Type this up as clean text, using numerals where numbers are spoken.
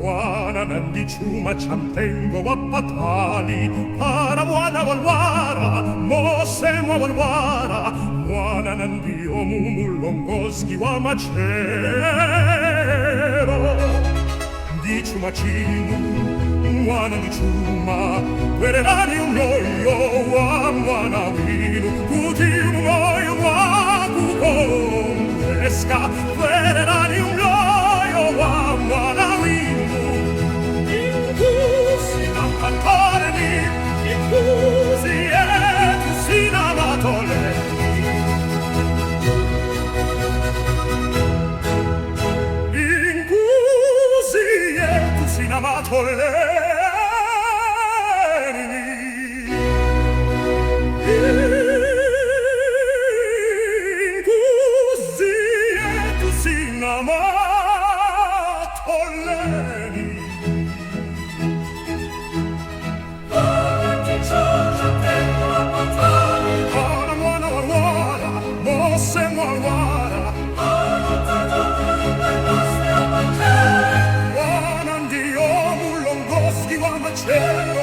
Mwana ndi Chuma Cha Mtengo Wapatali, para mwana walwara, mose mwa walwara, mwana ndi omulongozi wa machero. Ndi Chuma chinu, mwana ndi Chuma, kwererani umoyo wa mwana winu, kuti umoyo wakukombeska, kwererani umoyo wa mwana winu. Inkusi na kantoreni, inkusi yetu sina matoleni. Inkusi yetu sina matoleni. Mwana ndi omulongozi wa machero,